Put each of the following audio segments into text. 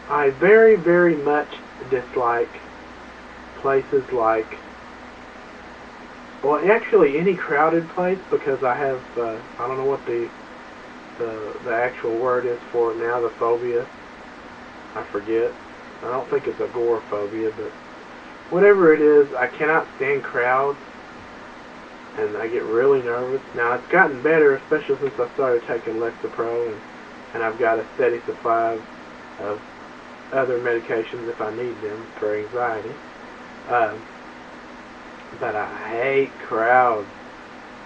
I very, very much dislike places like, well, actually any crowded place, because I have, I don't know what the actual word is for it now, the phobia. I forget. I don't think it's agoraphobia, but whatever it is, I cannot stand crowds, and I get really nervous. Now, it's gotten better, especially since I started taking Lexapro, and I've got a steady supply of other medications if I need them for anxiety. But I hate crowds.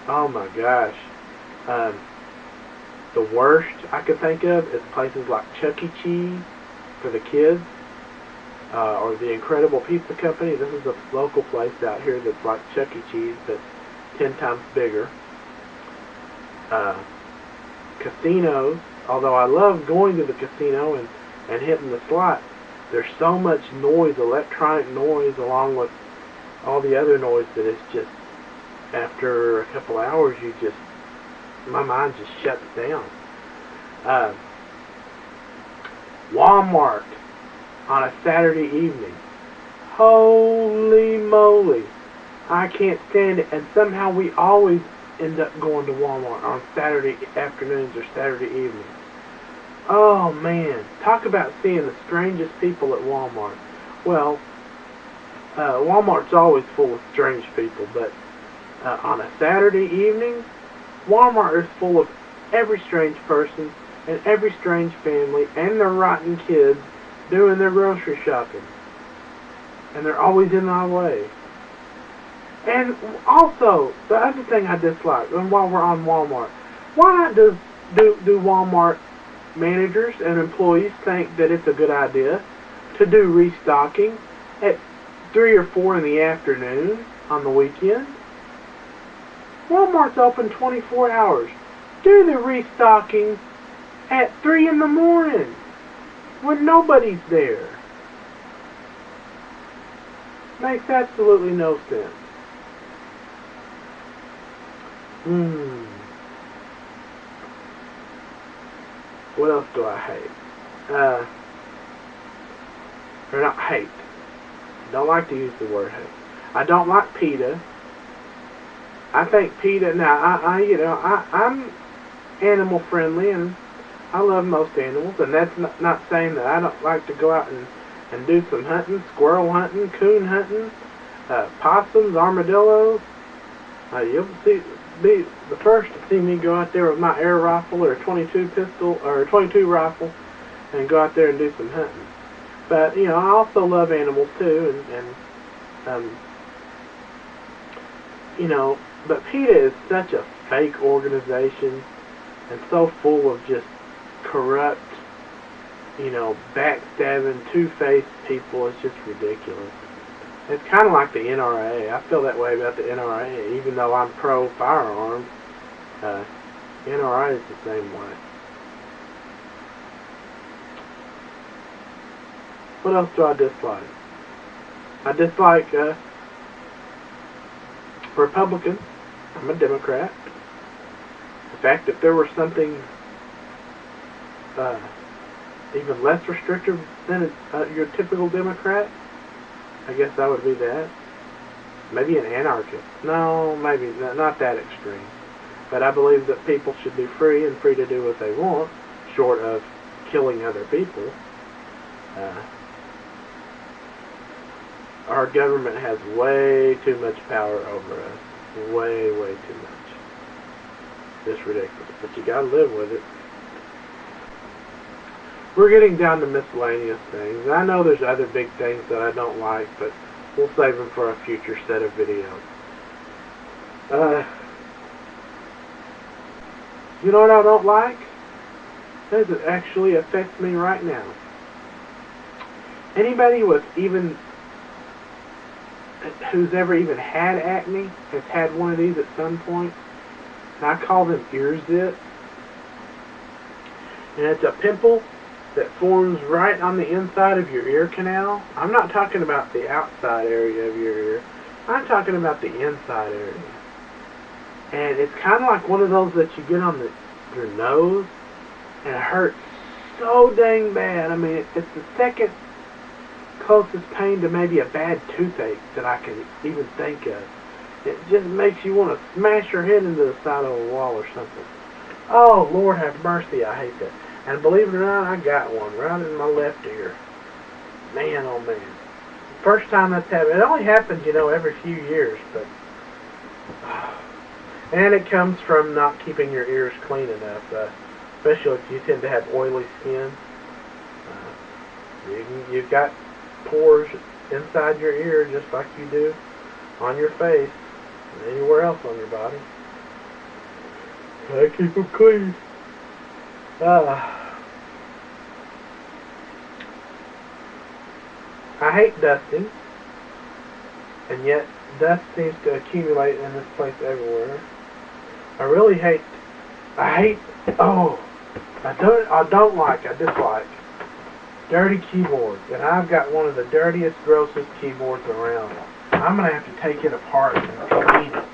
Oh my gosh. The worst I could think of is places like Chuck E. Cheese for the kids, or the Incredible Pizza Company. This is a local place out here that's like Chuck E. Cheese, but 10 times bigger. Casinos, although I love going to the casino and hitting the slots, there's so much noise, electronic noise, along with all the other noise, that it's just, after a couple hours, my mind just shuts down. Walmart on a Saturday evening. Holy moly. I can't stand it. And somehow we always end up going to Walmart on Saturday afternoons or Saturday evenings. Oh man, talk about seeing the strangest people at Walmart. Well, Walmart's always full of strange people, but on a Saturday evening, Walmart is full of every strange person and every strange family and their rotten kids doing their grocery shopping. And they're always in my way. And also, the other thing I dislike, and while we're on Walmart, why not do Walmart managers and employees think that it's a good idea to do restocking at 3 or 4 in the afternoon on the weekend? Walmart's open 24 hours. Do the restocking at 3 in the morning when nobody's there. Makes absolutely no sense. What else do I hate? Or not hate. Don't like to use the word hate. I don't like PETA. I think PETA, now, I'm animal friendly, and I love most animals, and that's not saying that I don't like to go out and do some hunting, squirrel hunting, coon hunting, possums, armadillos. You'll be the first to see me go out there with my air rifle or a 22 pistol or a 22 rifle and go out there and do some hunting. But I also love animals too, and but PETA is such a fake organization and so full of just corrupt, backstabbing, two-faced people. It's just ridiculous. It's kind of like the NRA. I feel that way about the NRA, even though I'm pro-firearms. NRA is the same way. What else do I dislike? I dislike Republicans. I'm a Democrat. In fact, if there were something even less restrictive than your typical Democrat, I guess I would be that. Maybe an anarchist. No, maybe not that extreme. But I believe that people should be free and free to do what they want, short of killing other people. Our government has way too much power over us. Way, way too much. It's ridiculous. But you gotta live with it. We're getting down to miscellaneous things. I know there's other big things that I don't like, but we'll save them for a future set of videos. You know what I don't like? It actually affects me right now. Anybody who's ever even had acne has had one of these at some point. And I call them ear zits. And it's a pimple that forms right on the inside of your ear canal. I'm not talking about the outside area of your ear. I'm talking about the inside area. And it's kind of like one of those that you get on your nose, and it hurts so dang bad. I mean, it's the second closest pain to maybe a bad toothache that I can even think of. It just makes you want to smash your head into the side of a wall or something. Oh, Lord have mercy, I hate that. And believe it or not, I got one right in my left ear. Man, oh man. First time that's happened. It only happens, every few years, but... And it comes from not keeping your ears clean enough, especially if you tend to have oily skin. You've got pores inside your ear just like you do on your face and anywhere else on your body. I keep them clean. I hate dusting, and yet dust seems to accumulate in this place everywhere. I dislike dirty keyboards, and I've got one of the dirtiest, grossest keyboards around. I'm going to have to take it apart and clean it.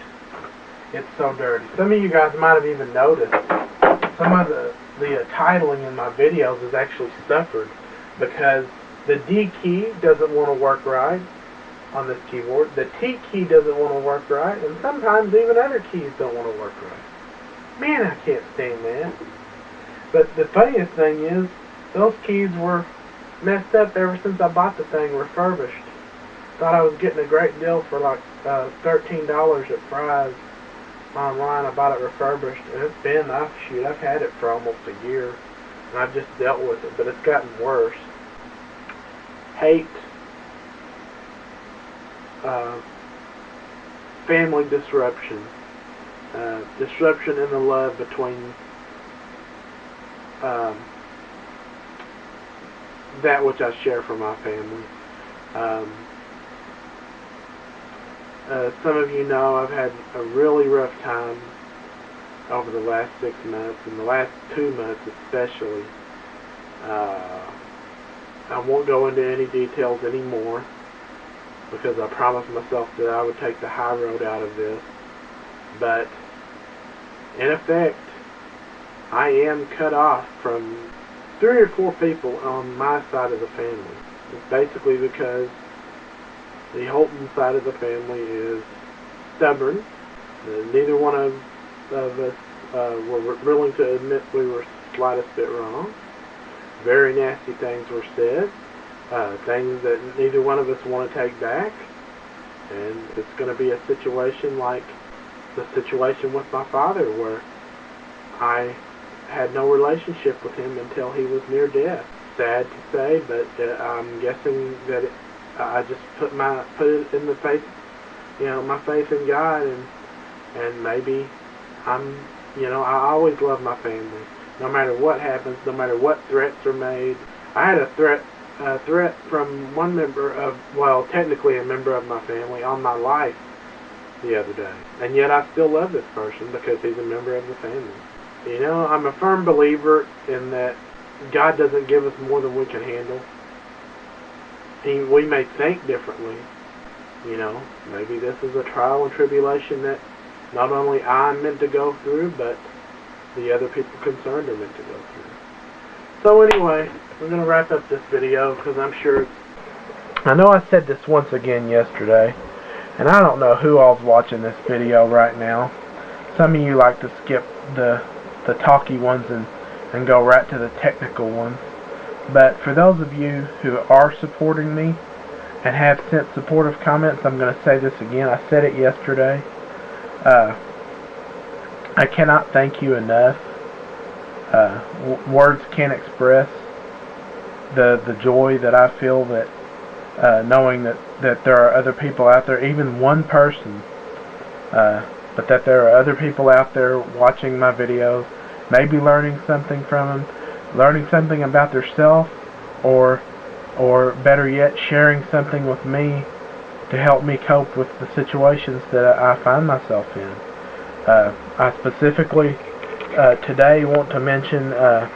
It's so dirty. Some of you guys might have even noticed some of the titling in my videos has actually suffered because the D key doesn't want to work right on this keyboard. The T key doesn't want to work right, and sometimes even other keys don't want to work right. Man, I can't stand that. But the funniest thing is, those keys were messed up ever since I bought the thing refurbished. Thought I was getting a great deal for like $13 at Fry's online. I bought it refurbished, and it's been, I've had it for almost a year, and I've just dealt with it, but it's gotten worse. Hate family disruption, disruption in the love between that which I share from my family. Some of you know I've had a really rough time over the last 6 months, and the last 2 months especially. I won't go into any details anymore because I promised myself that I would take the high road out of this. But in effect, I am cut off from 3 or 4 people on my side of the family. It's basically because the Holton side of the family is stubborn. Neither one of us were willing to admit we were slightest bit wrong. Very nasty things were said. Things that neither one of us want to take back. And it's going to be a situation like the situation with my father, where I had no relationship with him until he was near death. Sad to say, but I'm guessing that I just put it in the face, my faith in God, and maybe I always love my family, no matter what happens, no matter what threats are made. I had a threat from one member of, technically a member of my family on my life the other day, and yet I still love this person because he's a member of the family. I'm a firm believer in that God doesn't give us more than we can handle. We may think differently. Maybe this is a trial and tribulation that not only I'm meant to go through, but the other people concerned are meant to go through. So anyway, we're going to wrap up this video because I know I said this once again yesterday, and I don't know who all's watching this video right now. Some of you like to skip the talky ones and go right to the technical ones. But for those of you who are supporting me and have sent supportive comments, I'm going to say this again. I said it yesterday. I cannot thank you enough. Words can't express the joy that I feel that knowing that there are other people out there, even one person, but that there are other people out there watching my videos, maybe learning something from them, learning something about themselves, or better yet, sharing something with me to help me cope with the situations that I find myself in. I specifically today want to mention a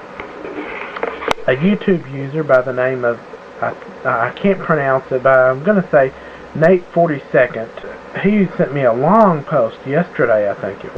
YouTube user by the name of, I can't pronounce it, but I'm going to say Nate 42nd. He sent me a long post yesterday, I think it was.